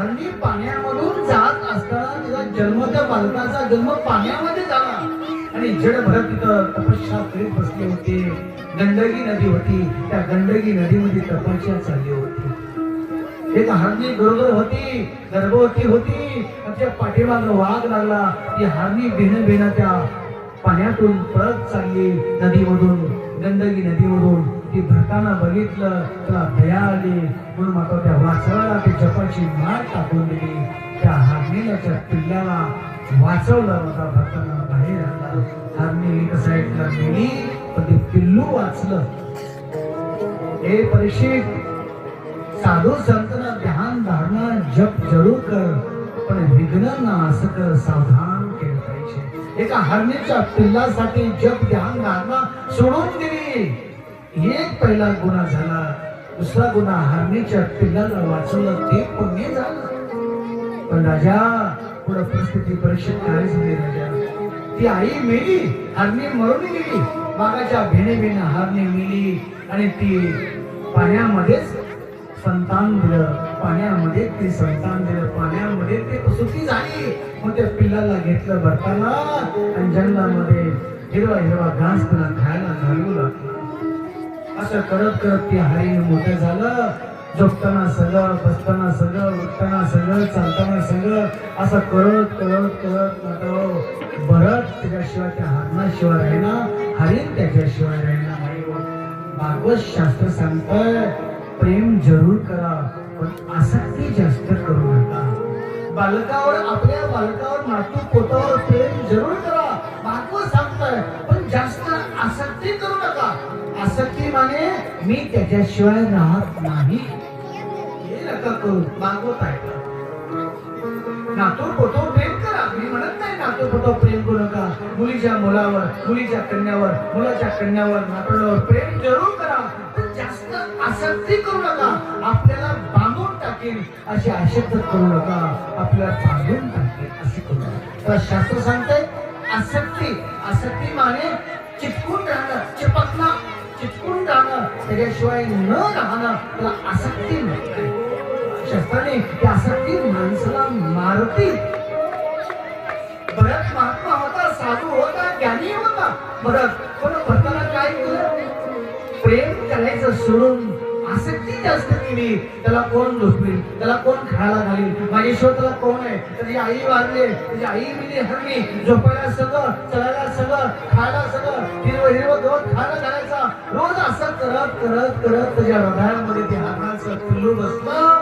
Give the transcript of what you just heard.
हरणी पाण्यामधून जात असताना तिचा जन्म, त्या बालकाचा जन्म पाण्यामध्ये झाला आणि जडभर तिथं तपस्या करीत बसली होती. गंडकी नदी होती, त्या गंडकी नदीमध्ये तपस्या चालली होती. एक हरणी गरोदर होती, गर्भवती होती, तिच्या पाठीमागं वाघ लागला. ती हरणी भेन त्या पाण्यातून पळत चालली नदीमधून, गंडकी नदीमधून. ती भरताना बघितलं, त्याला दया आली म्हणून मात्र त्या वाचवाला ते जपाची माळ टाकून दिली. त्या हरणीला, त्या पिल्ल्याला वाचवलं होता. भरताना बाहेर आला. हरणी एका साईडला गेली पण ते पिल्लू वाचलं. हे परीक्षित, साधू संतना ध्यान धारणा जप जरूर कर, पण विघ्न नाश कर, सावधान केलं पाहिजे. एका हरणीच्या पिल्लासाठी जप ध्यान धारणा सोडून दिली. एक पहिला गुन्हा झाला. दुसरा गुन्हा, हरणीच्या पिल्लाला वाचवलं, ते पुण्य झालं. पण राजा, पुढे परिस्थिती परीक्षित काय झाली राजा? ती आई मेली, हरणी मरून गेली. मागाच्या भेणे हरणी मेली आणि ती पाण्यामध्येच संतान दिलं. पाण्यामध्ये ते संतान दिलं, पाण्यामध्ये ते प्रसूती झाली. मग त्या पिल्लाला घेतलं भरताना आणि जंगलामध्ये हिरवा हिरवा घास त्याला खायला घालू लागला. असं करत करत ते हरिण मोठं झालं. झोपताना सगळं, बसताना सगळं, उठताना सगळं, चालताना सगळं, असं करत करत करत मोठं भरत त्याच्याशिवाय, त्या हरणाशिवाय राहिना, हरिण त्याच्याशिवाय राहिना नाही. भागवत शास्त्र सांगतंय, प्रेम जरूर करा पण आसक्ती जास्त करू नका. बालकावर, आपल्या बालकावर, नातू पोटावर प्रेम जरूर करा, भागवत सांगतंय, पण जास्त आसक्ती करू नका. आसक्ती माने मी त्याच्याशिवाय राहत नाही, हे नका करू. भागवत आहे. नातू पोटावर प्रेम करा, मी म्हणत नाही नातू पोटावर प्रेम करू नका. मुलीच्या मुलावर, मुलीच्या कन्यावर, मुलाच्या कन्यावर, नातूवर प्रेम जरूर करा, पण जास्त आसक्ती करू नका. आपल्याला बांधून टाकेल अशी आशक्त करू नका, आपल्याला बांधून टाकेल अशी करू नका. तर शास्त्र सांगतंय, आसक्ती, आसक्ती माने चिटकून राहणं, चिपकणं, चिटकून राहणं, त्याच्याशिवाय न राहणं, त्याला आसक्ती म्हणतात. शास्त्राने ती आसक्ती माणसाला मारती. भरत महात्मा होता, साधू होता, ज्ञानी होता भरत, पण भरताना काय केलं? प्रेम करायचं सोडून आसक्ती जास्त केली. त्याला कोण झोपवेल, त्याला कोण खायला घालेल, माझ्याशिवाय त्याला कोण आहे? त्याची आई वारली, त्याची आई मिली हरणी, झोपायला सगळं, चढायला सगळं, खायला सगळं, हिरवं हिरवं गवत खायला घालायचा. रोज असं करत करत करत त्याच्या हृदयामध्ये ते हरणाचं पिल्लू बसलं.